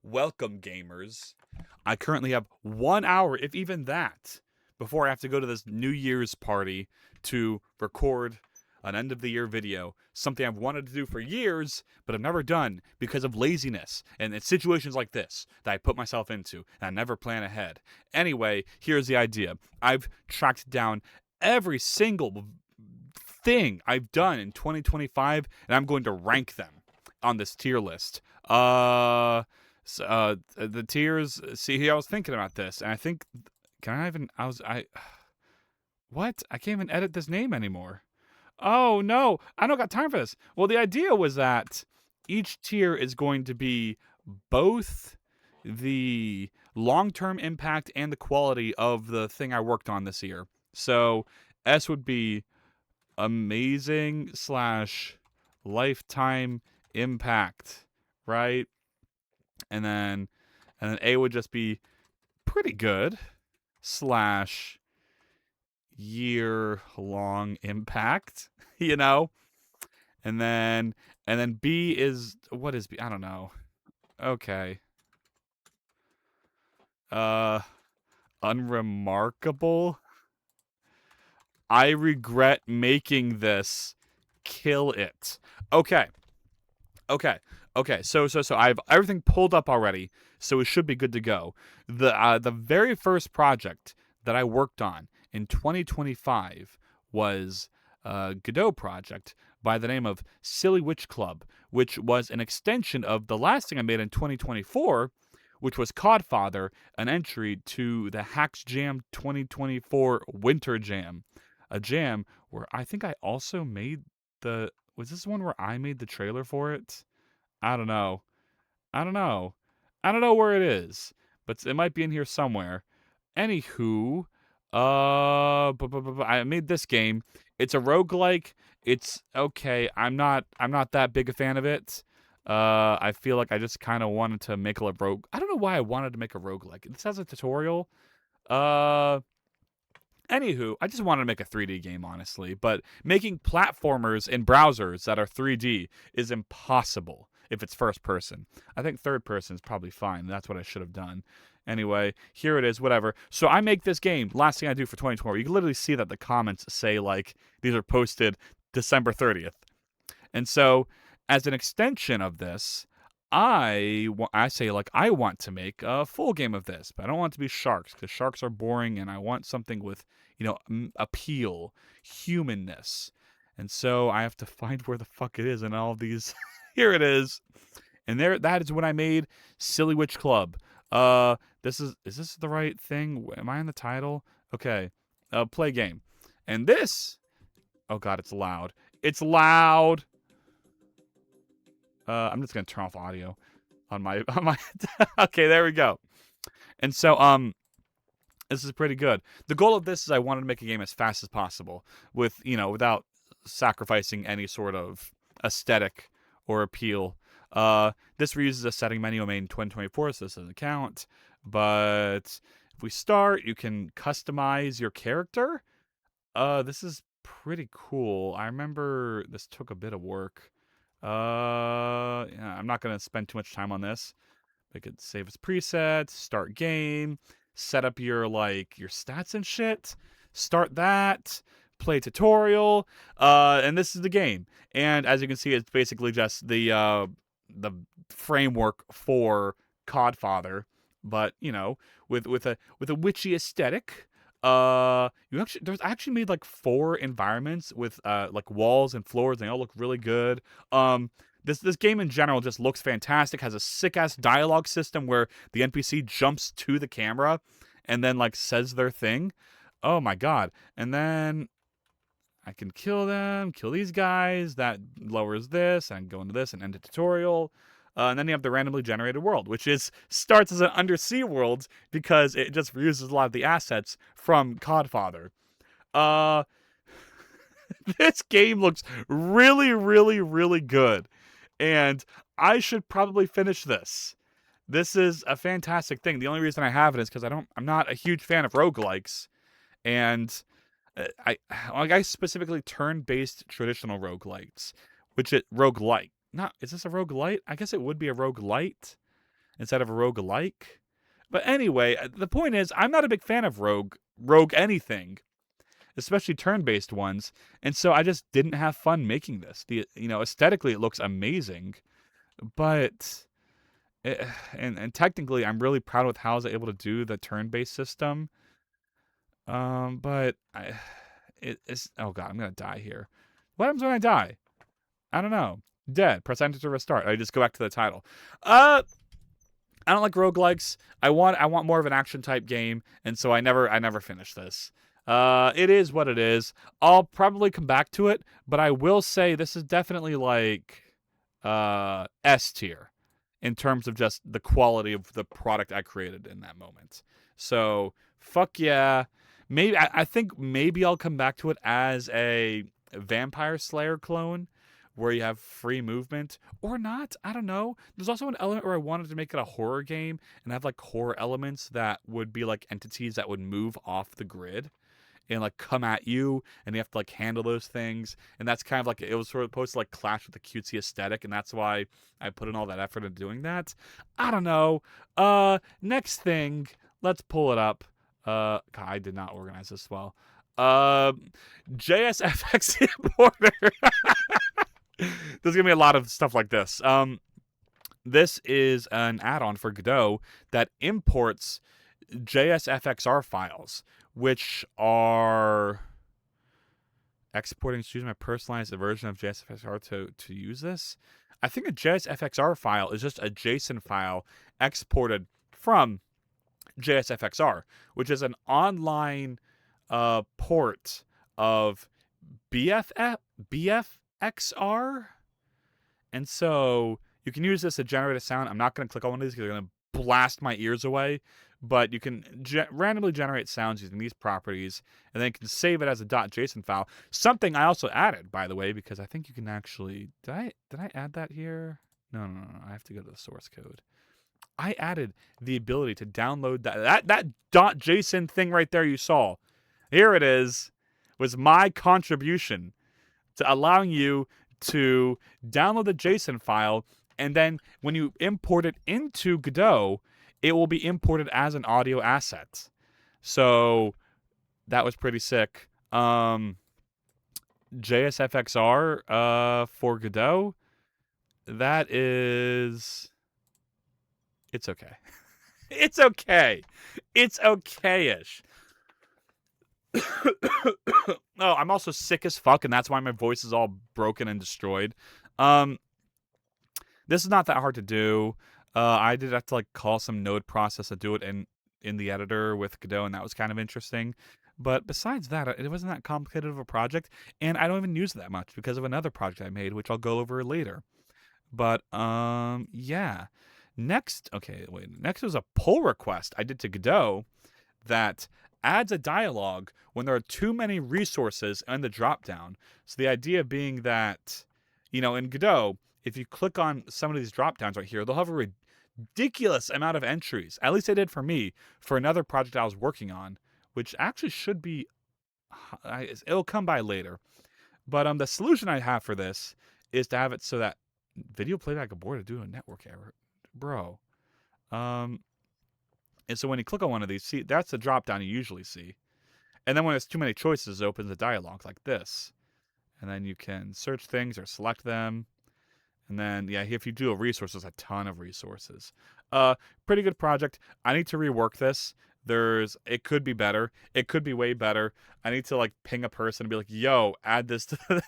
Welcome, gamers. I currently have 1 hour, if even that, before I have to go to this New Year's party to record an end of the year video. Something I've wanted to do for years, but I've never done because of laziness. And it's situations like this that I put myself into, and I never plan ahead. Anyway, here's the idea I've tracked down every single thing I've done in 2025, and I'm going to rank them on this tier list. The tiers. See, I was thinking about this, and I think, can I even? What? I can't even edit this name anymore. Oh no, I don't got time for this. Well, the idea was that each tier is going to be both the long-term impact and the quality of the thing I worked on this year. So S would be amazing slash lifetime impact, right? And then A would just be pretty good slash year long impact, you know? And then B is, what is B? I don't know. Okay. Uh Unremarkable. I regret making this. Kill it. Okay. Okay. Okay. So I have everything pulled up already, so it should be good to go. The very first project that I worked on in 2025 was a Godot project by the name of Silly Witch Club, which was an extension of the last thing I made in 2024, which was Codfather, an entry to the Hacks Jam 2024 Winter Jam, a jam where I think I also made the. Was this one where I made the trailer for it? I don't know. I don't know. I don't know where it is, but it might be in here somewhere. Anywho, I made this game. It's a roguelike. It's okay. I'm not that big a fan of it. I feel like I just kind of wanted to make a rogue. I don't know why I wanted to make a roguelike. This has a tutorial. Uh Anywho, I just wanted to make a 3D game, honestly. But making platformers in browsers that are 3D is impossible if it's first person. I think third person is probably fine. That's what I should have done. Anyway, here it is, whatever. So I make this game. Last thing I do for 2020, you can literally see that the comments say, like, these are posted December 30th. And so, as an extension of this, I say, like, I want to make a full game of this, but I don't want it to be sharks because sharks are boring, and I want something with appeal, humanness. And so I have to find where the fuck it is in all of these. Here it is, and that is when I made Silly Witch Club. Is this the right thing? Am I in the title? Okay, play game, and this. Oh god, it's loud. It's loud. I'm just gonna turn off audio on my. Okay, there we go. And so this is pretty good. The goal of this is I wanted to make a game as fast as possible without sacrificing any sort of aesthetic or appeal. This reuses a setting menu I made in 2024, so this doesn't count. But if we start, you can customize your character. This is pretty cool. I remember this took a bit of work. Yeah, I'm not gonna spend too much time on this. I could save as presets, start game, set up your stats and shit, start that, play tutorial, and this is the game. And as you can see, it's basically just the framework for Codfather, but with a witchy aesthetic. There's actually made like 4 environments with like walls and floors, and they all look really good. This game in general just looks fantastic. Has a sick ass dialogue system where the NPC jumps to the camera and then like says their thing. Oh my god! And then I can kill them, kill these guys. That lowers this, and go into this and end the tutorial. And then you have the randomly generated world, which starts as an undersea world because it just reuses a lot of the assets from Codfather. Uh, this game looks really, really, really good, and I should probably finish this. This is a fantastic thing. The only reason I have it is because I'm not a huge fan of roguelikes, and I specifically turn-based traditional roguelikes, which it roguelite. Not is this a roguelite? I guess it would be a roguelite. instead of a roguelike. But anyway, the point is, I'm not a big fan of rogue anything, especially turn-based ones, and so I just didn't have fun making this. Aesthetically, it looks amazing, but and technically, I'm really proud with how I was able to do the turn-based system. But it's oh god, I'm gonna die here. What happens when I die? I don't know. Dead. Press enter to restart. I just go back to the title. I don't like roguelikes. I want more of an action type game, and so I never finished this. It is what it is. I'll probably come back to it, but I will say this is definitely like S tier in terms of just the quality of the product I created in that moment. So fuck yeah. Maybe I think maybe I'll come back to it as a Vampire Slayer clone where you have free movement or not. I don't know. There's also an element where I wanted to make it a horror game and have like horror elements that would be like entities that would move off the grid and like come at you, and you have to like handle those things. And that's kind of like, it was sort of supposed to like clash with the cutesy aesthetic, and that's why I put in all that effort into doing that. I don't know. Next thing, let's pull it up. God, I did not organize this well. JSFX importer. There's gonna be a lot of stuff like this. This is an add-on for Godot that imports JSFXR files, which are exporting, choosing my personalized version of JSFXR to use this. I think a JSFXR file is just a JSON file exported from JSFXR, which is an online port of BFXR. And so you can use this to generate a sound. I'm not going to click on one of these because they're going to blast my ears away. But you can randomly generate sounds using these properties, and then you can save it as a .json file. Something I also added, by the way, because I think you can actually... Did I add that here? No. I have to go to the source code. I added the ability to download that .json thing right there you saw. Here it is. Was my contribution to allowing you to download the JSON file, and then when you import it into Godot, it will be imported as an audio asset. So that was pretty sick. JSFXR for Godot, that is... It's okay. It's okay. It's okay-ish. Oh, I'm also sick as fuck, and that's why my voice is all broken and destroyed. This is not that hard to do. I did have to like call some node process to do it in the editor with Godot, and that was kind of interesting. But besides that, it wasn't that complicated of a project, and I don't even use it that much because of another project I made, which I'll go over later. But yeah. Next was a pull request I did to Godot that adds a dialogue when there are too many resources in the dropdown. So the idea being that, in Godot, if you click on some of these dropdowns right here, they'll have a ridiculous amount of entries. At least they did for me, for another project I was working on, which actually should be, it'll come by later. But the solution I have for this is to have it so that video playback aborted due to a network error. Bro. And so when you click on one of these, see, that's the drop down you usually see. And then when there's too many choices, it opens a dialog like this. And then you can search things or select them. And then, yeah, if you do a resource, there's a ton of resources. Pretty good project. I need to rework this. It could be better. It could be way better. I need to like ping a person and be like, yo, add this to the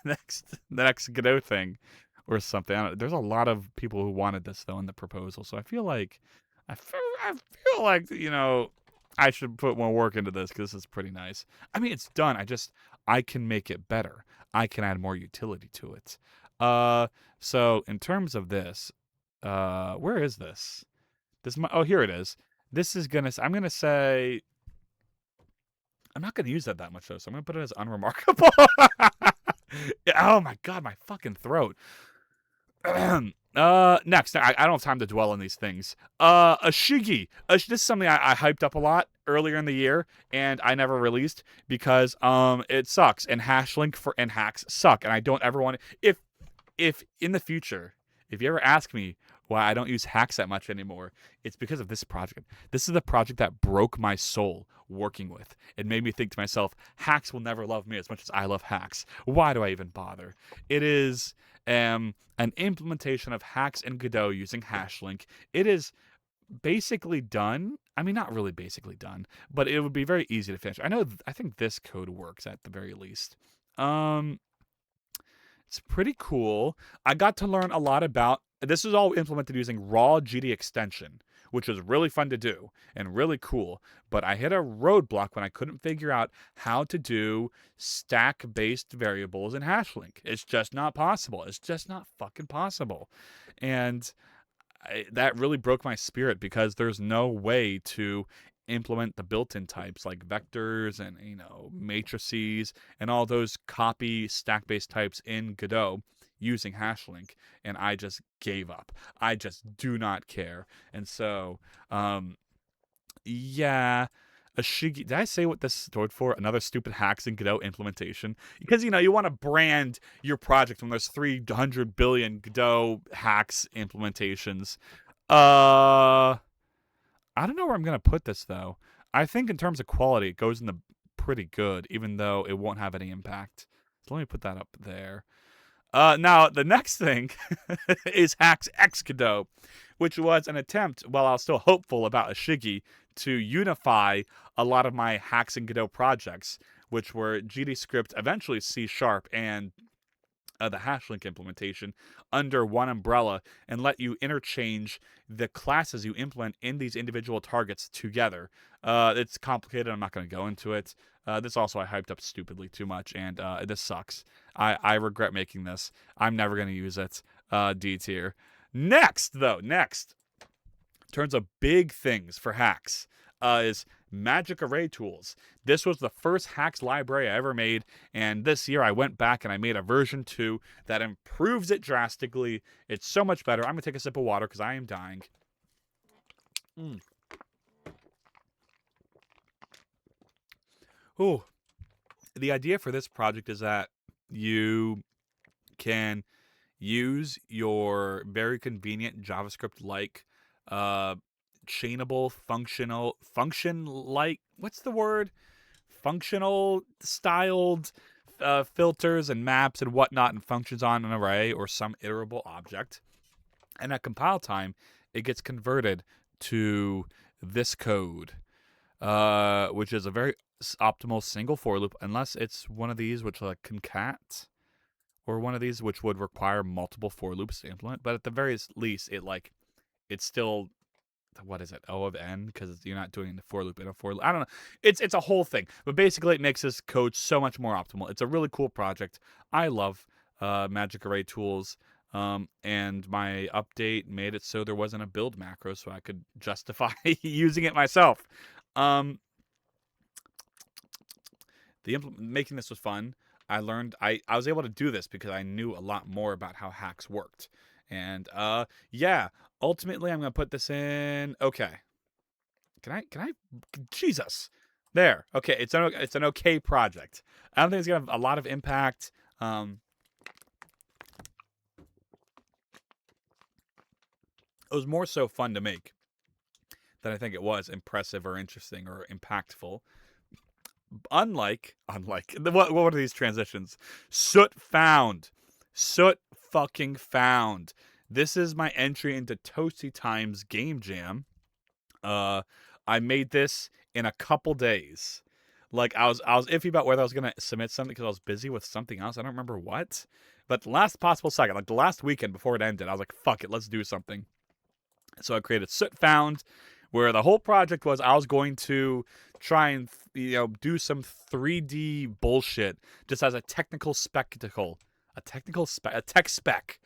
next Godot thing or something. There's a lot of people who wanted this though in the proposal. So I feel like, I should put more work into this because this is pretty nice. I mean, it's done. I can make it better. I can add more utility to it. So in terms of this, where is this? Here it is. I'm gonna say, I'm not gonna use that much though, so I'm gonna put it as unremarkable. Oh my god, my fucking throat. Next, I don't have time to dwell on these things. Ashigi. This is something I hyped up a lot earlier in the year, and I never released because it sucks, and hashlink and hacks suck, and I don't ever want to. If in the future, if you ever ask me why I don't use hacks that much anymore. It's because of this project. This is the project that broke my soul working with. It made me think to myself, hacks will never love me as much as I love hacks. Why do I even bother? It is an implementation of hacks in Godot using hashlink. It is basically done. I mean, not really basically done, but it would be very easy to finish. I think this code works at the very least. Um, it's pretty cool. I got to learn a lot about. This is all implemented using raw GD extension, which was really fun to do and really cool. But I hit a roadblock when I couldn't figure out how to do stack-based variables in hashlink. It's just not possible. It's just not fucking possible. And that really broke my spirit because there's no way to implement the built-in types like vectors and matrices and all those copy stack-based types in Godot using hashlink, and I just gave up. I just do not care. And so yeah, Ashigi. Did I say what this stood for? Another stupid hacks in Godot implementation. Because you want to brand your project when there's 300 billion Godot hacks implementations. I don't know where I'm gonna put this though. I think in terms of quality, it goes in the pretty good, even though it won't have any impact. So let me put that up there. Now the next thing is Hacks X Godot, which was an attempt, while I was still hopeful about Ashigi, to unify a lot of my Hacks and Godot projects, which were GDScript, eventually C#, and the hashlink implementation under one umbrella, and let you interchange the classes you implement in these individual targets together. It's complicated. I'm not going to go into it. This also I hyped up stupidly too much, and this sucks. I regret making this. I'm never going to use it. D tier. Next, in terms of big things for hacks, is magic array tools. This was the first hacks library I ever made, and this year I went back and I made a version 2 that improves it drastically. It's so much better. I'm going to take a sip of water because I am dying. Ooh. The idea for this project is that you can use your very convenient JavaScript-like chainable functional styled filters and maps and whatnot and functions on an array or some iterable object, and at compile time it gets converted to this code, which is a very optimal single for loop, unless it's one of these which like concat, or one of these which would require multiple for loops to implement. But at the very least, it's still, what is it, O of n, because you're not doing the for loop in a for loop. I don't know. It's a whole thing. But basically, it makes this code so much more optimal. It's a really cool project. I love magic array tools. And my update made it so there wasn't a build macro, so I could justify using it myself. Making this was fun. I learned I was able to do this because I knew a lot more about how hacks worked. And yeah, ultimately I'm gonna put this in. Okay. Can I Jesus. There. Okay, it's an okay project. I don't think it's gonna have a lot of impact. It was more so fun to make than I think it was impressive or interesting or impactful. Unlike what are these transitions? Soot fucking found. This is my entry into Toasty Times Game Jam. I made this in a couple days. Like I was iffy about whether I was gonna submit something because I was busy with something else. I don't remember what. But the last possible second, like the last weekend before it ended, I was like, fuck it, let's do something. So I created Soot Found, where the whole project was I was going to try and do some 3D bullshit just as a technical spectacle, a tech spec.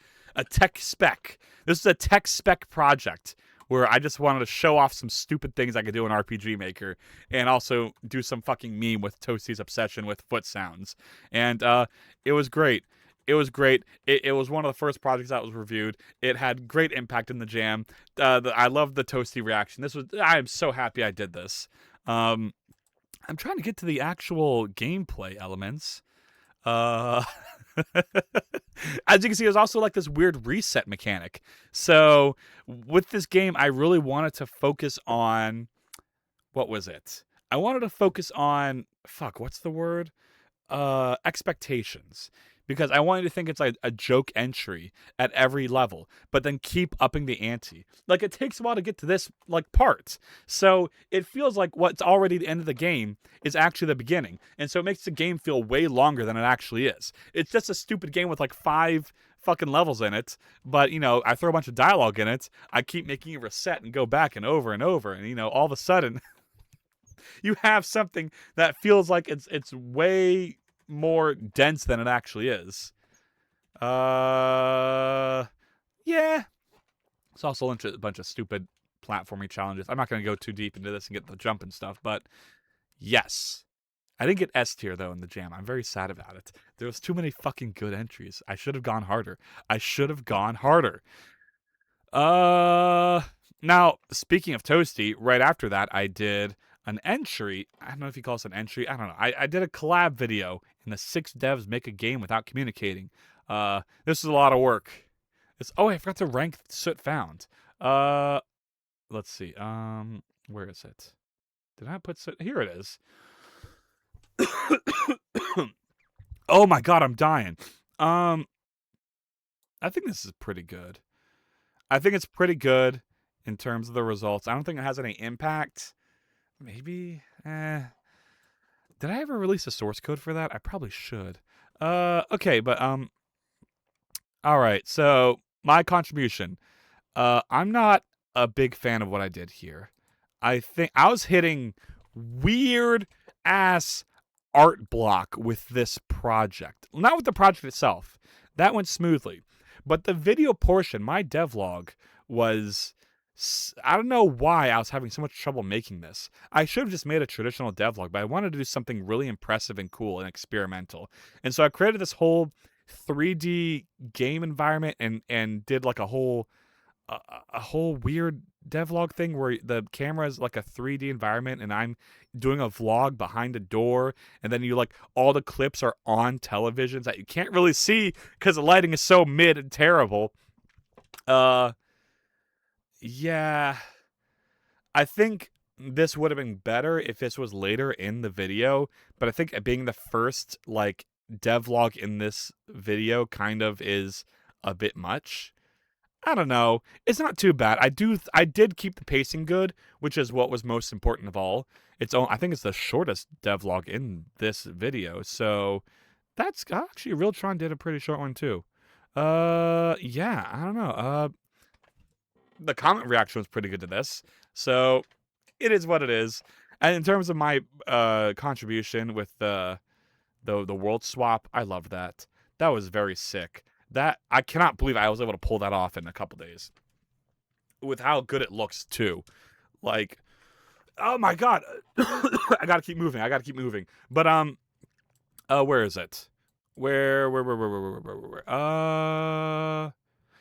This is a tech spec project where I just wanted to show off some stupid things I could do in RPG Maker and also do some fucking meme with Toasty's obsession with foot sounds. And it was great. It was great. It was one of the first projects that was reviewed. It had great impact in the jam. I love the Toasty reaction. I am so happy I did this. I'm trying to get to the actual gameplay elements. As you can see, there's also like this weird reset mechanic. So with this game, I really wanted to focus on what was it? I wanted to focus on what's the word? Expectations, because I wanted to think it's like a joke entry at every level, but then keep upping the ante. Like, it takes a while to get to this like part, so it feels like what's already the end of the game is actually the beginning, and so it makes the game feel way longer than it actually is. It's just a stupid game with like 5 fucking levels in it, but I throw a bunch of dialogue in it. I keep making it reset and go back and over, and all of a sudden you have something that feels like it's way more dense than it actually is. Yeah. It's also a bunch of stupid platforming challenges. I'm not going to go too deep into this and get the jump and stuff, but yes. I didn't get S tier though in the jam. I'm very sad about it. There was too many fucking good entries. I should have gone harder. Now, speaking of Toasty, right after that, I did an entry. I don't know if you call this an entry. I don't know. I did a collab video in the 6 devs make a game without communicating. This is a lot of work. I forgot to rank soot found. Let's see. Where is it? Did I put soot? Here it is. Oh my god, I'm dying. I think this is pretty good. I think it's pretty good in terms of the results. I don't think it has any impact. Maybe. Did I ever release a source code for that? I probably should. Okay, but all right. So my contribution. I'm not a big fan of what I did here. I think I was hitting weird ass art block with this project. Not with the project itself. That went smoothly. But the video portion, my devlog, was... I don't know why I was having so much trouble making this. I should have just made a traditional devlog, but I wanted to do something really impressive and cool and experimental. And so I created this whole 3D game environment and did like a whole weird devlog thing where the camera is like a 3D environment and I'm doing a vlog behind a door, and then all the clips are on televisions that you can't really see because the lighting is so mid and terrible. Yeah, I think this would have been better if this was later in the video, but I think being the first devlog in this video kind of is a bit much. I don't know. It's not too bad. I did keep the pacing good, which is what was most important of all. I think it's the shortest devlog in this video, so that's actually Realtron did a pretty short one too. Yeah, I don't know. The comment reaction was pretty good to this, so it is what it is. And in terms of my contribution with the world swap, I loved that. That was very sick. That I cannot believe I was able to pull that off in a couple days. With how good it looks too. Like, oh my god. I gotta keep moving. But where is it? Where?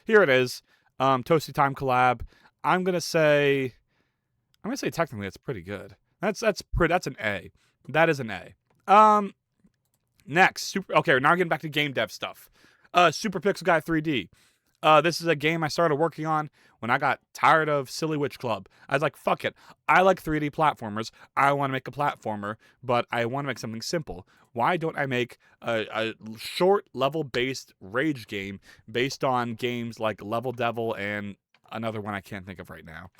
Here it is. Toasty Time collab. I'm gonna say technically it's pretty good. That's an A. That is an A. Next, we're now getting back to game dev stuff. Super Pixel Guy 3D. This is a game I started working on when I got tired of Silly Witch Club. I was like, fuck it. I like 3D platformers. I want to make a platformer, but I want to make something simple. Why don't I make a short level-based rage game based on games like Level Devil and another one I can't think of right now?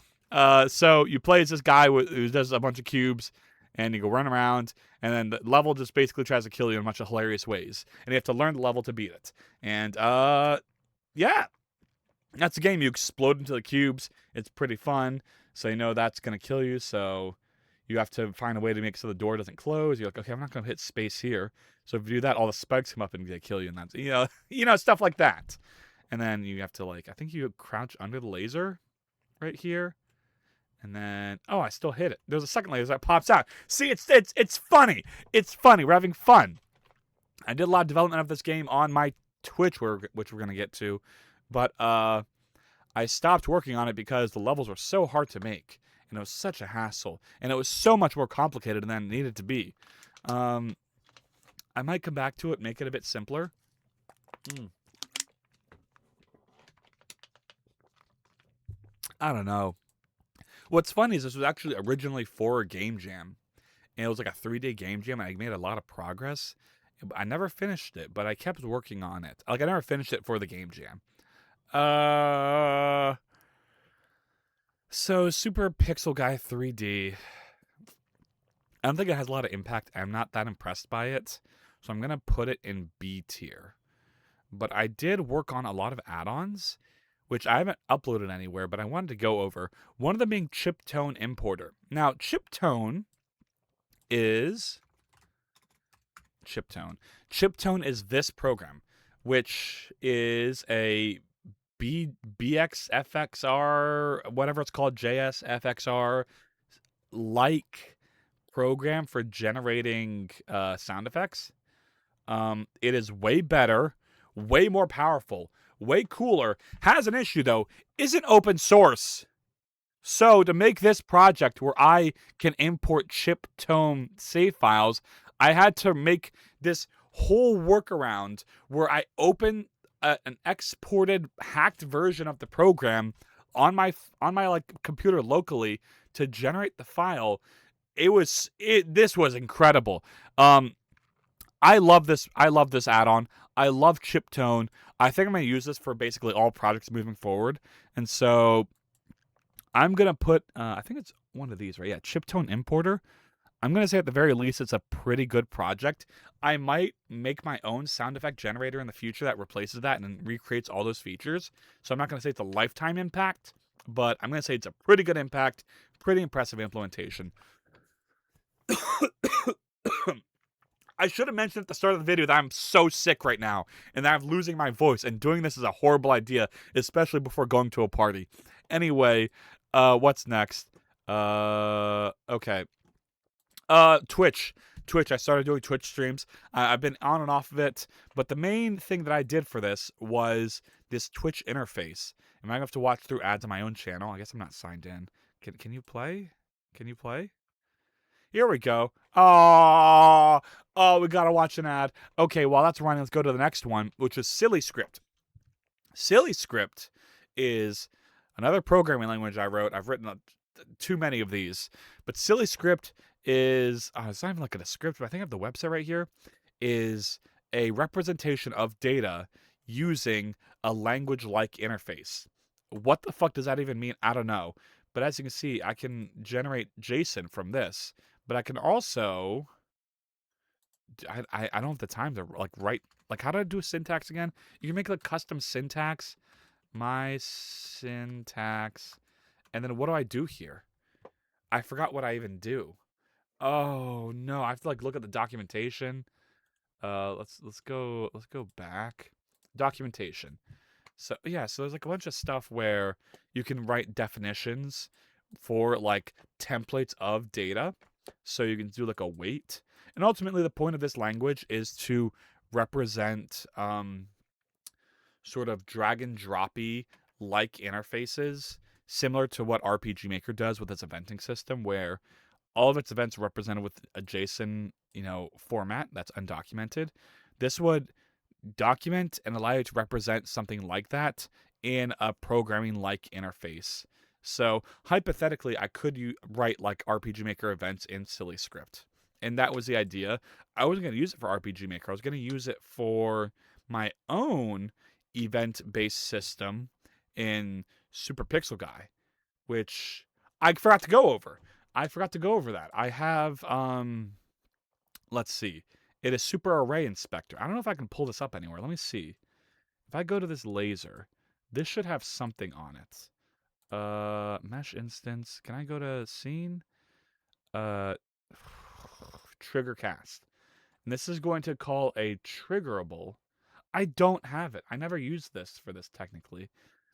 So you play as this guy who does a bunch of cubes, and you go run around, and then the level just basically tries to kill you in a bunch of hilarious ways. And you have to learn the level to beat it. And, yeah. That's the game. You explode into the cubes. It's pretty fun. So you know that's going to kill you, so you have to find a way to make so the door doesn't close. You're like, okay, I'm not going to hit space here. So if you do that, all the spikes come up and they kill you, and that's, stuff like that. And then you have to, I think you crouch under the laser right here. And then, I still hit it. There's a second laser that pops out. See, it's funny. It's funny. We're having fun. I did a lot of development of this game on my Twitch, which we're going to get to. But I stopped working on it because the levels were so hard to make. And it was such a hassle. And it was so much more complicated than it needed to be. I might come back to it, make it a bit simpler. Mm. I don't know. What's funny is this was actually originally for a game jam, and it was like a 3-day game jam, and I made a lot of progress. I never finished it, but I kept working on it. Like, I never finished it for the game jam. Uh, so Super Pixel Guy 3D. I don't think it has a lot of impact. I'm not that impressed by it, so I'm gonna put it in B tier. But I did work on a lot of add-ons, which I haven't uploaded anywhere, but I wanted to go over. One of them being Chiptone Importer. Now, Chiptone is Chiptone. Chiptone is this program, which is a BXFXR, whatever it's called, JSFXR like program for generating sound effects. It is way better, way more powerful, way cooler. Has an issue though, isn't open source. So to make this project where I can import chip tone save files, I had to make this whole workaround where I open an exported hacked version of the program on my like computer locally to generate the file. This was incredible. I love this. I love this add-on. I love Chiptone. I think I'm gonna use this for basically all projects moving forward. And so I'm gonna put. I think it's one of these, right? Yeah, Chiptone Importer. I'm gonna say at the very least, it's a pretty good project. I might make my own sound effect generator in the future that replaces that and recreates all those features. So I'm not gonna say it's a lifetime impact, but I'm gonna say it's a pretty good impact, pretty impressive implementation. I should have mentioned at the start of the video that I'm so sick right now and that I'm losing my voice, and doing this is a horrible idea, especially before going to a party. Anyway, what's next? Okay. Twitch. Twitch. I started doing Twitch streams. I've been on and off of it, but the main thing that I did for this was this Twitch interface. Am I gonna have to watch through ads on my own channel? I guess I'm not signed in. Can you play? Can you play? Here we go. Oh, we gotta watch an ad. Okay, while that's running, let's go to the next one, which is Silly Script. Silly Script is another programming language I wrote. I've written too many of these, but Silly Script is it's not even like a script, but I think I have the website right here. Is a representation of data using a language-like interface. What the fuck does that even mean? I don't know. But as you can see, I can generate JSON from this. But I can also I don't have the time to like write, like, how do I do a syntax again? You can make like custom syntax, my syntax, and then what do I do here? I forgot what I even do. Oh no, I have to like look at the documentation. Let's go back. Documentation. So yeah, so there's like a bunch of stuff where you can write definitions for like templates of data. So you can do like a weight. And ultimately the point of this language is to represent sort of drag and droppy like interfaces, similar to what RPG Maker does with its eventing system, where all of its events are represented with a JSON, format that's undocumented. This would document and allow you to represent something like that in a programming like interface. So hypothetically, I could write like RPG Maker events in Silly Script. And that was the idea. I wasn't going to use it for RPG Maker. I was going to use it for my own event-based system in Super Pixel Guy, which I forgot to go over. That. I have let's see. It is Super Array Inspector. I don't know if I can pull this up anywhere. Let me see. If I go to this laser, this should have something on it. Mesh instance. Can I go to scene? Uh, trigger cast. And this is going to call a triggerable. I don't have it. I never used this for this technically.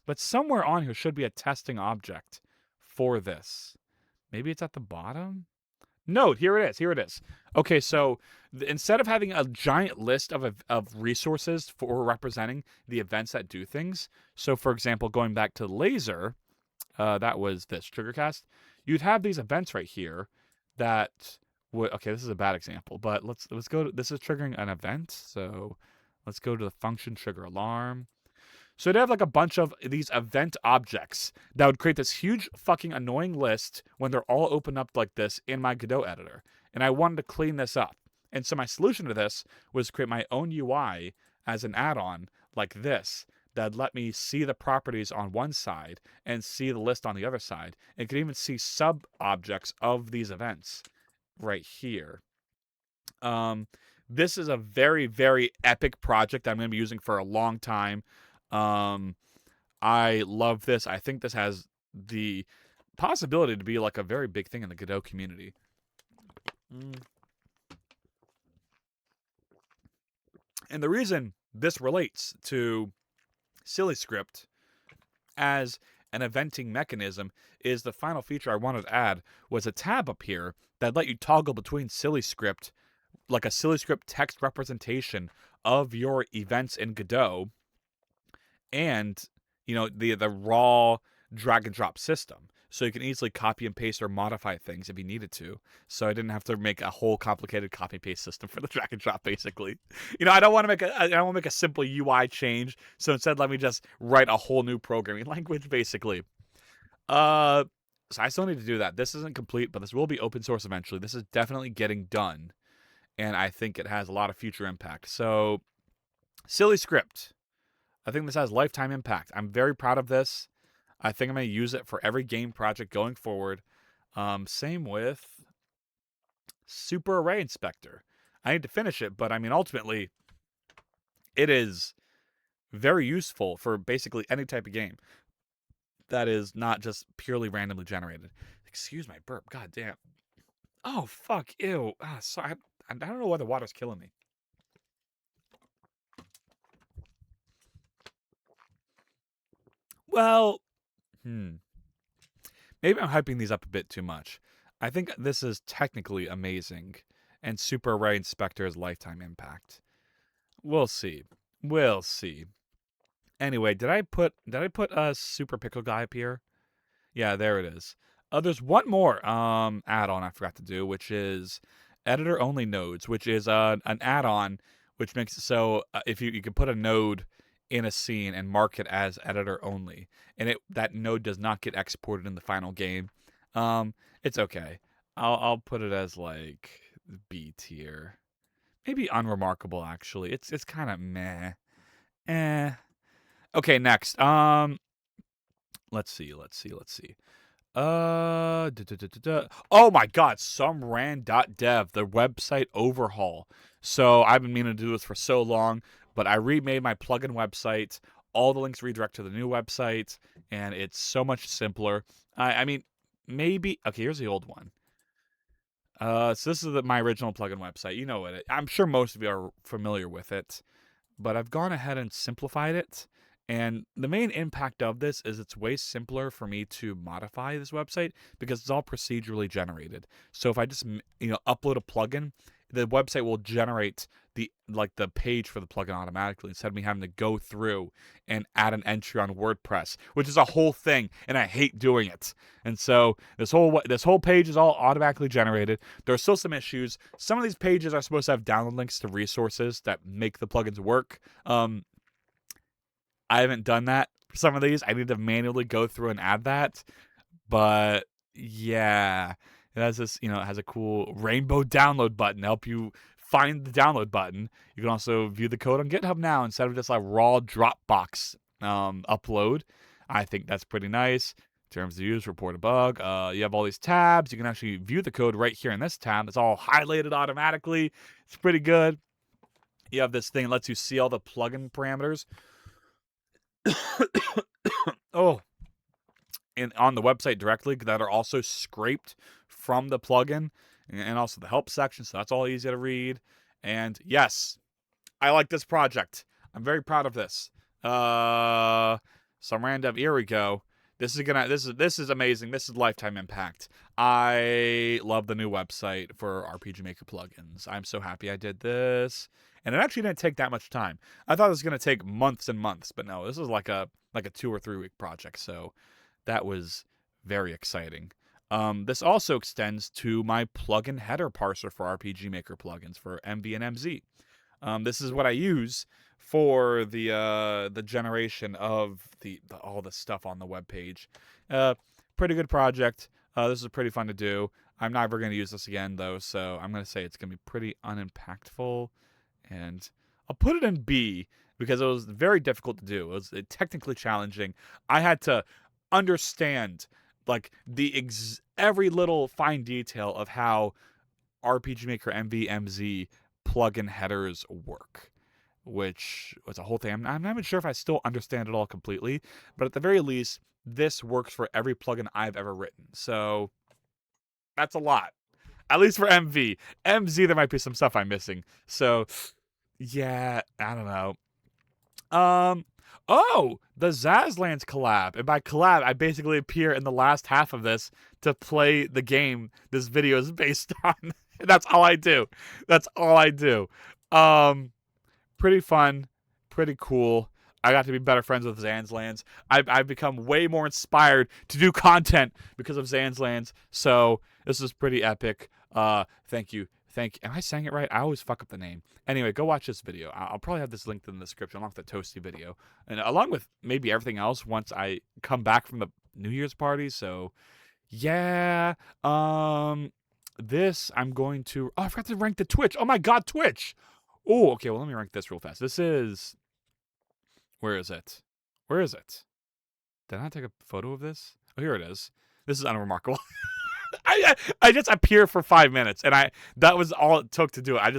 But somewhere on here should be a testing object for this. Maybe it's at the bottom? No, here it is. Here it is. Okay, so instead of having a giant list of resources for representing the events that do things, so for example, going back to laser, that was this triggercast, you'd have these events right here that would, okay, this is a bad example, but let's go to, this is triggering an event, so Let's go to the function trigger alarm. So it'd have like a bunch of these event objects that would create this huge fucking annoying list when they're all open up like this in my Godot editor. And I wanted to clean this up. And so my solution to this was create my own UI as an add-on like this that let me see the properties on one side and see the list on the other side. And could even see sub-objects of these events right here. This is a very, very epic project that I'm going to be using for a long time. I love this. I think this has the possibility to be like a very big thing in the Godot community. And the reason this relates to SillyScript as an eventing mechanism is the final feature I wanted to add was a tab up here that let you toggle between SillyScript, like a SillyScript text representation of your events in Godot, and the raw drag and drop system, so you can easily copy and paste or modify things if you needed to. So I didn't have to make a whole complicated copy paste system for the drag and drop. Basically, I don't want to make a simple UI change. So instead, let me just write a whole new programming language, basically. So I still need to do that. This isn't complete, but this will be open source eventually. This is definitely getting done, and I think it has a lot of future impact. So, SillyScript. I think this has lifetime impact. I'm very proud of this. I think I'm going to use it for every game project going forward. Same with Super Array Inspector. I need to finish it, but I mean, ultimately, it is very useful for basically any type of game that is not just purely randomly generated. Excuse my burp. God damn. Oh, fuck. Ew. Sorry. I don't know why the water's killing me. Well, maybe I'm hyping these up a bit too much. I think this is technically amazing, and Super Array Inspector has lifetime impact. We'll see. We'll see. Anyway, did I put a Super Pickle guy up here? Yeah, there it is. There's one more add-on I forgot to do, which is editor only nodes, which is an add-on which makes it so if you can put a node in a scene and mark it as editor only, and that node does not get exported in the final game. It's okay. I'll put it as like B tier, maybe unremarkable. Actually, it's kind of meh. Okay, next. Let's see. Oh my God, sumran.dev, the website overhaul. So I've been meaning to do this for so long, but I remade my plugin website. All the links redirect to the new website, and it's so much simpler. I mean, maybe okay. Here's the old one. So this is my original plugin website. You know it. I'm sure most of you are familiar with it, but I've gone ahead and simplified it. And the main impact of this is it's way simpler for me to modify this website because it's all procedurally generated. So if I just upload a plugin, the website will generate the page for the plugin automatically instead of me having to go through and add an entry on WordPress, which is a whole thing, and I hate doing it. And so this whole page is all automatically generated. There are still some issues. Some of these pages are supposed to have download links to resources that make the plugins work. I haven't done that for some of these. I need to manually go through and add that. But yeah, it has this, it has a cool rainbow download button to help you find the download button. You can also view the code on GitHub now instead of just like raw Dropbox upload. I think that's pretty nice. Terms of use, report a bug. You have all these tabs. You can actually view the code right here in this tab. It's all highlighted automatically. It's pretty good. You have this thing that lets you see all the plugin parameters. And on the website directly that are also scraped from the plugin, and also the help section, so that's all easy to read. And yes, I like this project. I'm very proud of this. Some random. Here we go. This is amazing. This is lifetime impact. I love the new website for RPG Maker plugins. I'm so happy I did this. And it actually didn't take that much time. I thought it was going to take months and months, but no, this was like a 2 or 3 week project. So that was very exciting. This also extends to my plugin header parser for RPG Maker plugins for MV and MZ. This is what I use for the generation of the all the stuff on the web page. Uh, Pretty good project. This is pretty fun to do. I'm never going to use this again though, so I'm going to say it's going to be pretty unimpactful, and I'll put it in B because it was very difficult to do. It was technically challenging. I had to understand like every little fine detail of how RPG Maker MVMZ plugin headers work, which was a whole thing. I'm not even sure if I still understand it all completely, but at the very least, this works for every plugin I've ever written. So that's a lot. At least for MV. MZ, there might be some stuff I'm missing. So yeah, I don't know. Um oh, the Zazlands collab. And by collab, I basically appear in the last half of this to play the game this video is based on. That's all I do. That's all I do. Um Pretty fun, pretty cool. I got to be better friends with Zanzlands. I've become way more inspired to do content because of Zanzlands. So this is pretty epic. Thank you. Am I saying it right? I always fuck up the name. Anyway, go watch this video. I'll probably have this linked in the description along with the Toasty video. And along with maybe everything else once I come back from the New Year's party. So yeah. This I'm going to I forgot to rank the Twitch. Oh my god, Twitch. Oh, okay, well let me rank this real fast. This is where is it? Where is it? Did I not take a photo of this? Oh, here it is. This is unremarkable. I just appear for 5 minutes, and that was all it took to do it. I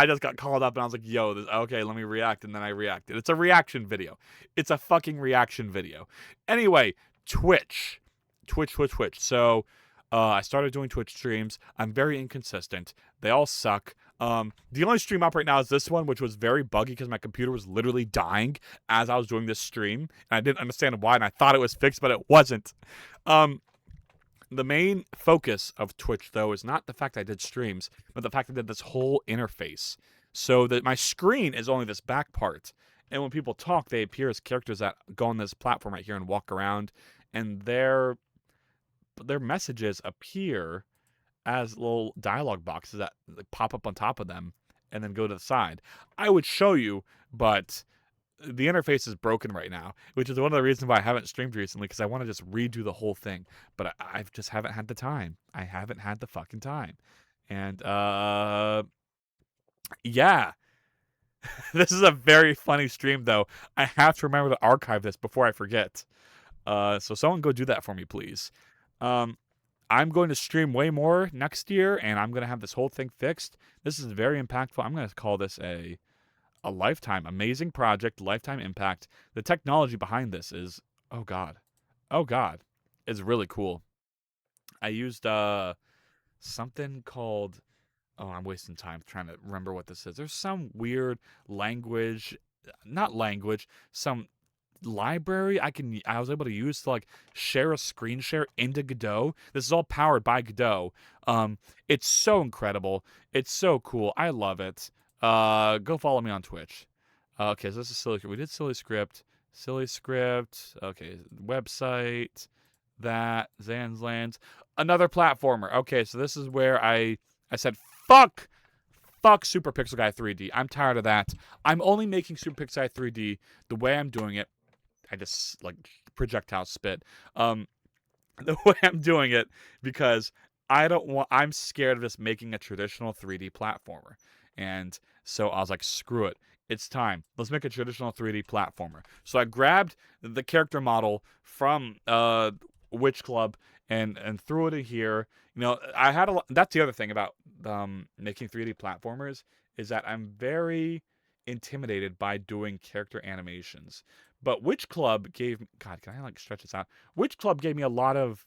just got called up, and I was like, "Yo, okay, let me react," and then I reacted. It's a reaction video. It's a fucking reaction video. Anyway, Twitch. So, I started doing Twitch streams. I'm very inconsistent. They all suck. The only stream up right now is this one, which was very buggy because my computer was literally dying as I was doing this stream, and I didn't understand why, and I thought it was fixed, but it wasn't. The main focus of Twitch, though, is not the fact I did streams, but the fact I did this whole interface. So that my screen is only this back part, and when people talk, they appear as characters that go on this platform right here and walk around, and their messages appear as little dialogue boxes that like, pop up on top of them and then go to the side. I would show you, but the interface is broken right now, which is one of the reasons why I haven't streamed recently, because I want to just redo the whole thing. But I just haven't had the time. I haven't had the fucking time. And, yeah. This is a very funny stream, though. I have to remember to archive this before I forget. So someone go do that for me, please. I'm going to stream way more next year, and I'm going to have this whole thing fixed. This is very impactful. I'm going to call this a lifetime amazing project, lifetime impact. The technology behind this is, oh god, is really cool. I used something called, oh, I'm wasting time trying to remember what this is. There's some weird language, not language, some library I was able to use to like share a screen share into Godot. This is all powered by Godot. It's so incredible. It's so cool. I love it. Go follow me on Twitch. Okay, so this is silly. We did silly script. Okay, website. That Zanzlands. Another platformer. Okay, so this is where I said fuck Super Pixel Guy 3D. I'm tired of that. I'm only making Super Pixel Guy 3D the way I'm doing it. I just like projectile spit. The way I'm doing it because I'm scared of just making a traditional 3D platformer. And so I was like, screw it. It's time. Let's make a traditional 3D platformer. So I grabbed the character model from Witch Club and threw it in here. You know, that's the other thing about making 3D platformers is that I'm very intimidated by doing character animations. But Witch Club gave me, God, can I like stretch this out? Witch Club gave me a lot of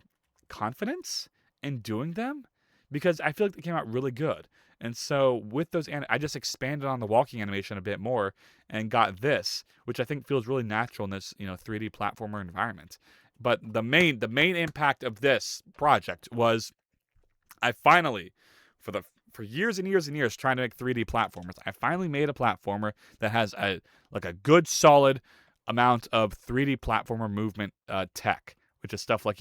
confidence in doing them because I feel like they came out really good. And so with those, I just expanded on the walking animation a bit more and got this, which I think feels really natural in this 3D platformer environment. But the main impact of this project was I finally, for years and years and years trying to make 3D platformers, I finally made a platformer that has a good solid amount of 3D platformer movement tech, which is stuff like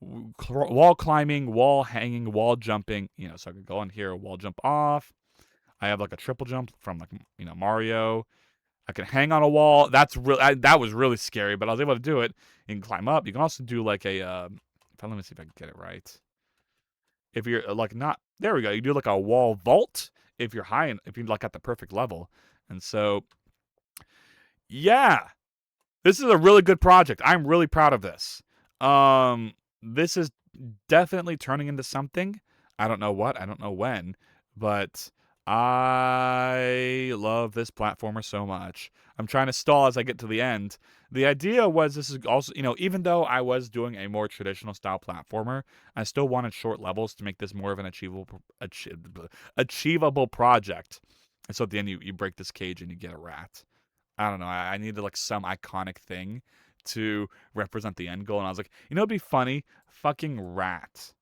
wall climbing, wall hanging, wall jumping. So I could go on here, wall jump off. I have like a triple jump from like Mario. I can hang on a wall. That was really scary, but I was able to do it. You can climb up. You can also do like a. Let me see if I can get it right. If you're like not there, we go. You do like a wall vault if you're high and if you're like at the perfect level. And so, yeah, this is a really good project. I'm really proud of this. This is definitely turning into something. I don't know what, I don't know when, but I love this platformer so much. I'm trying to stall as I get to the end. The idea was this is also, even though I was doing a more traditional style platformer, I still wanted short levels to make this more of an achievable project. And so at the end, you break this cage and you get a rat. I don't know. I needed like some iconic thing to represent the end goal, and I was like, it'd be funny, fucking rat.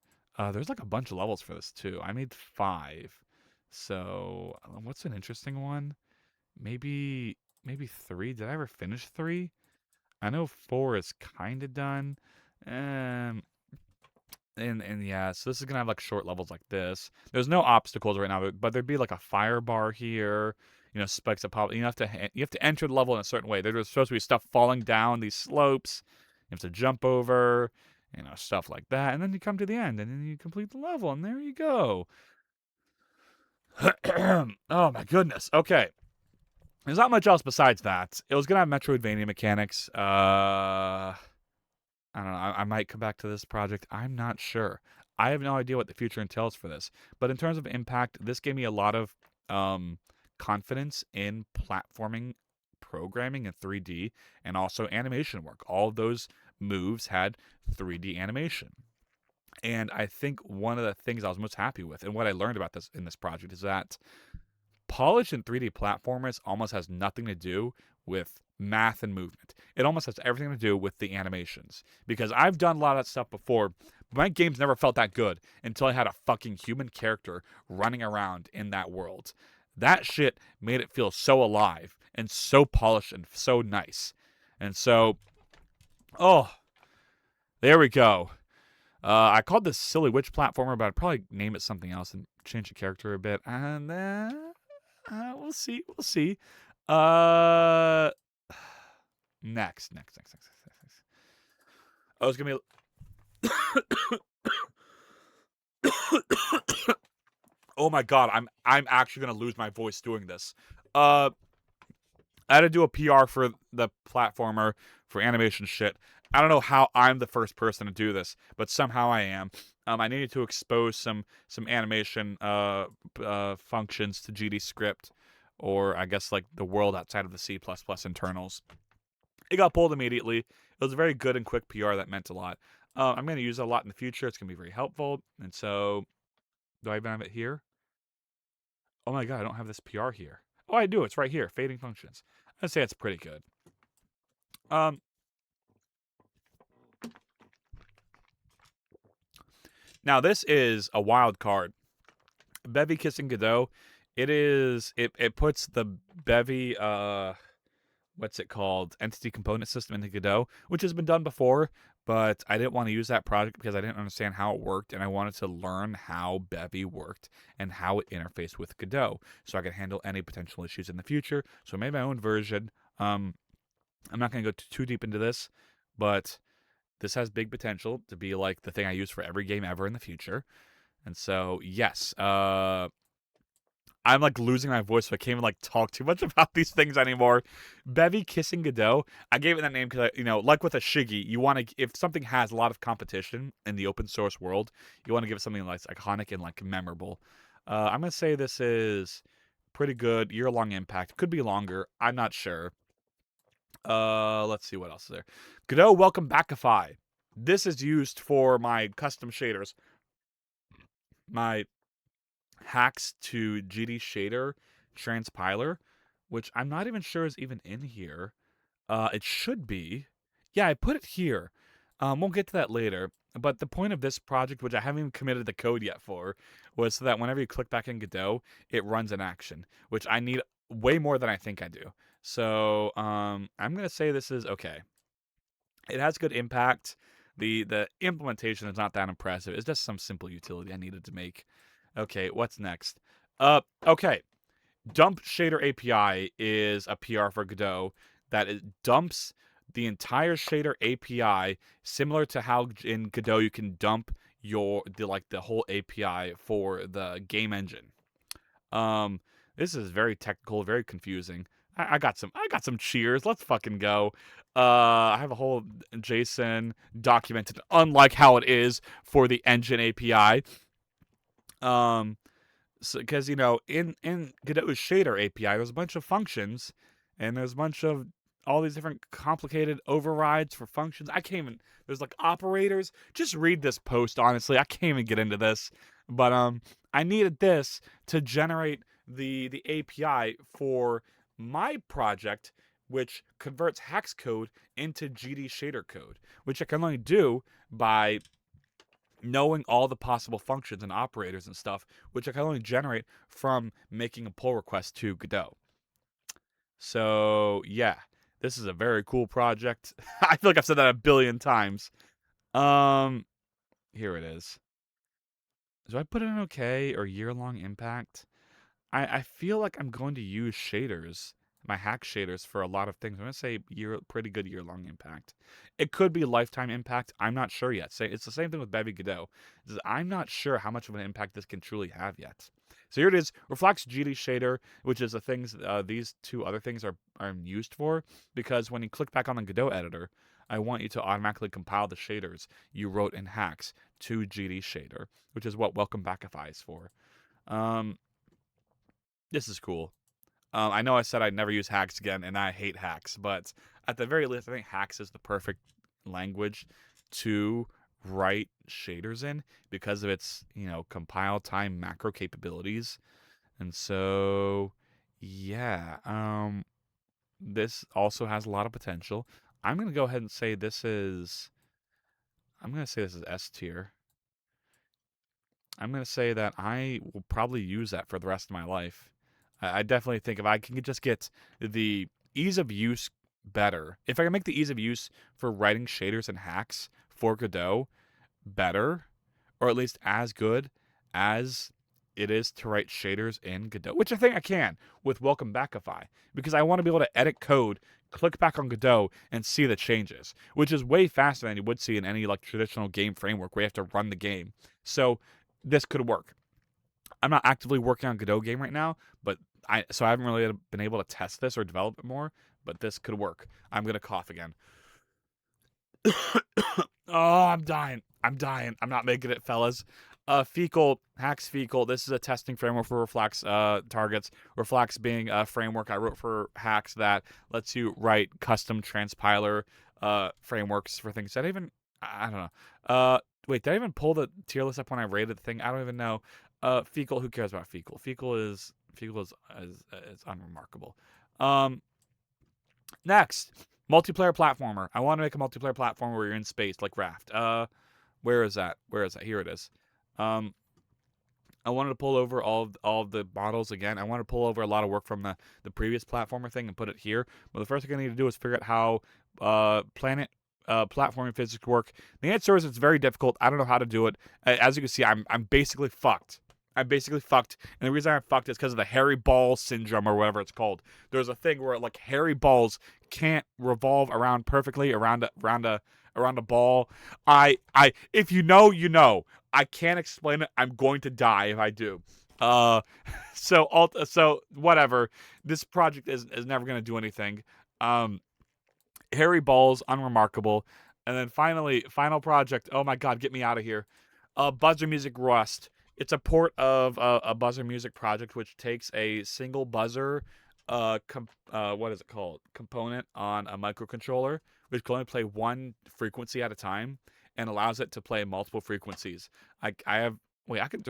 There's like a bunch of levels for this too. I made 5. So what's an interesting one? Maybe 3. Did I ever finish 3? I know 4 is kind of done. Um, and yeah, so this is gonna have like short levels like this. There's no obstacles right now, but there'd be like a fire bar here. Spikes that pop. You have to enter the level in a certain way. There's supposed to be stuff falling down these slopes. You have to jump over, stuff like that. And then you come to the end, and then you complete the level, and there you go. Oh my goodness. Okay. There's not much else besides that. It was gonna have Metroidvania mechanics. I don't know. I might come back to this project. I'm not sure. I have no idea what the future entails for this. But in terms of impact, this gave me a lot of confidence in platforming, programming in 3D, and also animation work. All of those moves had 3D animation. And I think one of the things I was most happy with, and what I learned about this in this project, is that polished in 3D platformers almost has nothing to do with math and movement. It almost has everything to do with the animations. Because I've done a lot of that stuff before, but my games never felt that good until I had a fucking human character running around in that world. That shit made it feel so alive and so polished and so nice. And so, oh, there we go. I called this Silly Witch platformer, but I'd probably name it something else and change the character a bit. And then we'll see. We'll see. Uh, next. Oh, it's gonna be. Oh my god, I'm actually gonna lose my voice doing this. I had to do a PR for the platformer for animation shit. I don't know how I'm the first person to do this, but somehow I am. I needed to expose some animation functions to GD script, or I guess like the world outside of the C++ internals. It got pulled immediately. It was a very good and quick PR that meant a lot. I'm going to use it a lot in the future. It's going to be very helpful. And so, do I even have it here? Oh my god, I don't have this PR here. Oh, I do. It's right here. Fading functions. I'd say it's pretty good. Um, Now this is a wild card. Bevy kissing Godot. It puts the Bevy what's it called? Entity component system into Godot, which has been done before, but I didn't want to use that project because I didn't understand how it worked, and I wanted to learn how Bevy worked and how it interfaced with Godot so I could handle any potential issues in the future. So I made my own version. I'm not going to go too deep into this, but this has big potential to be like the thing I use for every game ever in the future. And so, yes, I'm like losing my voice, so I can't even like talk too much about these things anymore. Bevy kissing Godot. I gave it that name because like with a Shiggy, you want to if something has a lot of competition in the open source world, you want to give it something like iconic and like memorable. I'm gonna say this is pretty good, year-long impact. Could be longer. I'm not sure. Let's see what else is there. Godot Welcome Backify. This is used for my custom shaders. My hacks to GD shader transpiler, which I'm not even sure is even in here. It should be. Yeah, I put it here. We'll get to that later. But the point of this project, which I haven't even committed the code yet for, was so that whenever you click back in Godot, it runs an action, which I need way more than I think I do. So I'm gonna say this is okay. It has good impact. The implementation is not that impressive. It's just some simple utility I needed to make. Okay, what's next? Okay. Dump Shader API is a PR for Godot that it dumps the entire shader API, similar to how in Godot you can dump the whole API for the game engine. Um, this is very technical, very confusing. I got some cheers. Let's fucking go. I have a whole JSON documented, unlike how it is for the engine API. Um, so because in Godot's shader API, there's a bunch of functions, and there's a bunch of all these different complicated overrides for functions. I can't even. There's like operators. Just read this post. Honestly, I can't even get into this. But I needed this to generate the API for my project, which converts hex code into GD shader code, which I can only do by knowing all the possible functions and operators and stuff, which I can only generate from making a pull request to Godot. So yeah, this is a very cool project. I feel like I've said that a billion times. Um, Here it is. Do I put in okay or year-long impact? I feel like I'm going to use shaders, my hack shaders, for a lot of things. I'm going to say pretty good year-long impact. It could be lifetime impact. I'm not sure yet. It's the same thing with Bevy Godot. I'm not sure how much of an impact this can truly have yet. So here it is, Reflex GD shader, which is the things these two other things are used for, because when you click back on the Godot editor, I want you to automatically compile the shaders you wrote in hacks to GD shader, which is what Welcome Backify is for. This is cool. I know I said I'd never use hacks again, and I hate hacks, but at the very least, I think hacks is the perfect language to write shaders in because of its, compile time macro capabilities. And so, yeah, this also has a lot of potential. I'm gonna go ahead and say I'm gonna say this is S tier. I'm going to say that I will probably use that for the rest of my life. I definitely think if I can just get the ease of use better, if I can make the ease of use for writing shaders and hacks for Godot better, or at least as good as it is to write shaders in Godot, which I think I can with Welcome Backify, because I want to be able to edit code, click back on Godot, and see the changes, which is way faster than you would see in any like traditional game framework where you have to run the game. So this could work. I'm not actively working on Godot game right now, but I haven't really been able to test this or develop it more, but this could work. I'm gonna cough again. Oh, I'm dying. I'm not making it, fellas. Fecal, Hacks Fecal. This is a testing framework for Reflex targets. Reflex being a framework I wrote for hacks that lets you write custom transpiler frameworks for things. I don't know. Wait, did I even pull the tier list up when I rated the thing? I don't even know. Fecal, who cares about Fecal? Fecal is unremarkable. Next, multiplayer platformer. I want to make a multiplayer platformer where you're in space, like Raft. Where is that? Here it is. I wanted to pull over all of the models again. I want to pull over a lot of work from the previous platformer thing and put it here. But the first thing I need to do is figure out how planet platforming physics work. The answer is it's very difficult. I don't know how to do it. As you can see, I'm basically fucked. I'm basically fucked, and the reason I'm fucked is because of the hairy ball syndrome or whatever it's called. There's a thing where like hairy balls can't revolve around perfectly around a ball. If you know, you know. I can't explain it. I'm going to die if I do. Uh, so whatever. This project is never gonna do anything. Hairy balls, unremarkable, and then final project. Oh my god, get me out of here. Buzzer Music Rust. It's a port of a buzzer music project, which takes a single buzzer, what is it called? Component on a microcontroller, which can only play one frequency at a time, and allows it to play multiple frequencies. I have wait, I can.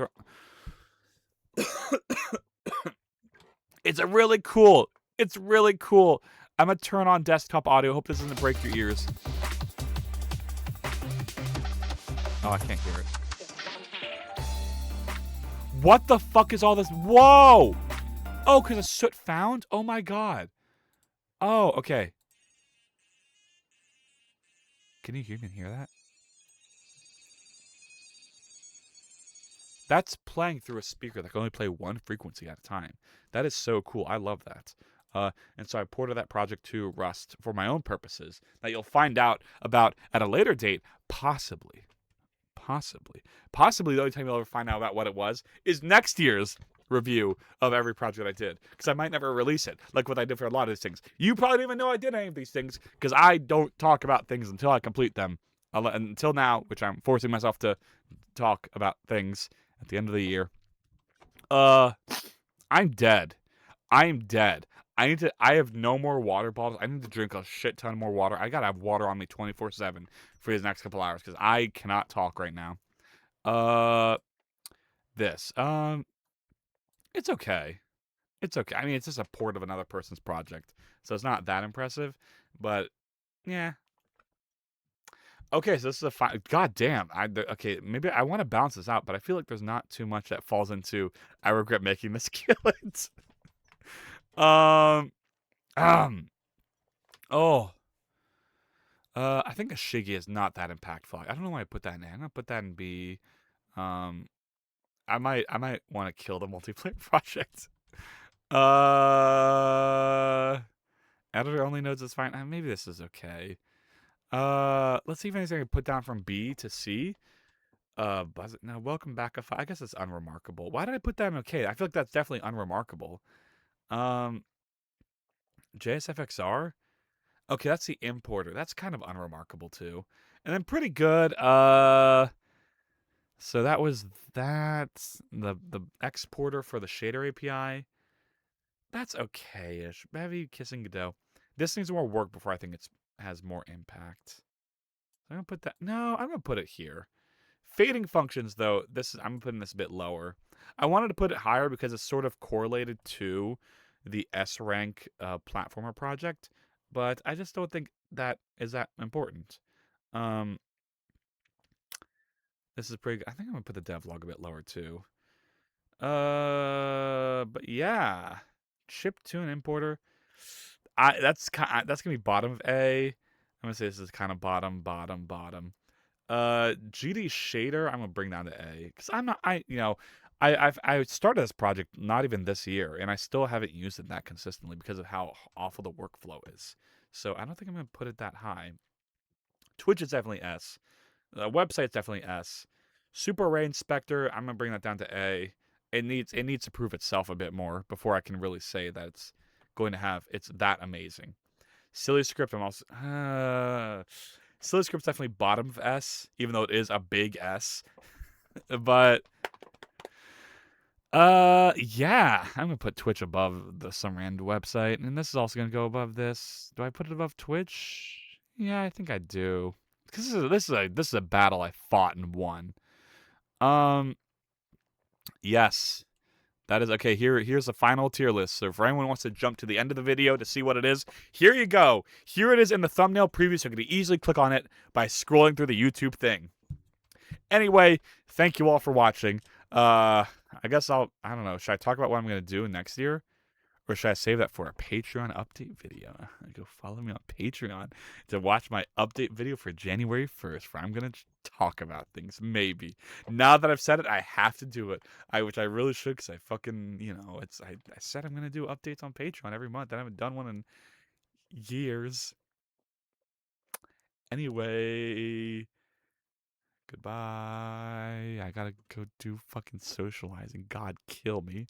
It's really cool. It's really cool. I'm gonna turn on desktop audio. Hope this doesn't break your ears. Oh, I can't hear it. What the fuck is all this? Whoa! Oh, because of soot found? Oh my god. Oh, okay. Can you even hear that? That's playing through a speaker that can only play one frequency at a time. That is so cool. I love that. And so I ported that project to Rust for my own purposes that you'll find out about at a later date, possibly. Possibly. Possibly the only time you'll ever find out about what it was is next year's review of every project I did. Because I might never release it, like what I did for a lot of these things. You probably didn't even know I did any of these things, because I don't talk about things until I complete them. Until now, which I'm forcing myself to talk about things at the end of the year. Uh, I'm dead. I'm dead. I have no more water bottles. I need to drink a shit ton more water. I gotta have water on me 24/7 for these next couple hours because I cannot talk right now. Uh, this. It's okay. It's okay. I mean, it's just a port of another person's project, so it's not that impressive. But yeah. Okay, so this is a fine. God damn. Okay, maybe I want to balance this out, but I feel like there's not too much that falls into. I regret making this skillet. um. Um. Oh. I think a Shiggy is not that impactful. I don't know why I put that in A. I'm gonna put that in B. Um. I might want to kill the multiplayer project. Editor only nodes is fine. Maybe this is okay. Let's see if anything I can put down from B to C. Buzz it. No, welcome back. I guess it's unremarkable. Why did I put that in okay? I feel like that's definitely unremarkable. Um, JSFXR. Okay, that's the importer. That's kind of unremarkable too. And then pretty good. So that was that. The exporter for the shader API. That's okay-ish. Maybe kissing Godot. This needs more work before I think it has more impact. I'm gonna put that. No, I'm gonna put it here. Fading functions, though, I'm putting this a bit lower. I wanted to put it higher because it's sort of correlated to the S rank platformer project, but I just don't think that is that important. Um, this is pretty good. I think I'm gonna put the devlog a bit lower too. But yeah, chip tune importer. That's gonna be bottom of A. I'm gonna say this is kind of bottom. GD shader, I'm gonna bring down to A because I'm not. I started this project not even this year, and I still haven't used it that consistently because of how awful the workflow is. So I don't think I'm gonna put it that high. Twitch is definitely S. Website's definitely S. Super Array Inspector, I'm gonna bring that down to A. It needs to prove itself a bit more before I can really say that it's that amazing. Silly Script, I'm also Silly Script's definitely bottom of S, even though it is a big S. But yeah, I'm gonna put Twitch above the some random website, and this is also gonna go above this. Do I put it above Twitch? Yeah, I think I do. Because this is a battle I fought and won. Um, yes. That is okay. Here's the final tier list. So if anyone wants to jump to the end of the video to see what it is, here you go. Here it is in the thumbnail preview, so you can easily click on it by scrolling through the YouTube thing. Anyway, thank you all for watching. I guess I don't know. Should I talk about what I'm gonna do next year? Or should I save that for a Patreon update video? Go follow me on Patreon to watch my update video for January 1st, where I'm going to talk about things, maybe. Now that I've said it, I have to do it. Which I really should, because I fucking, I said I'm going to do updates on Patreon every month. I haven't done one in years. Anyway, goodbye. I gotta go do fucking socializing. God, kill me.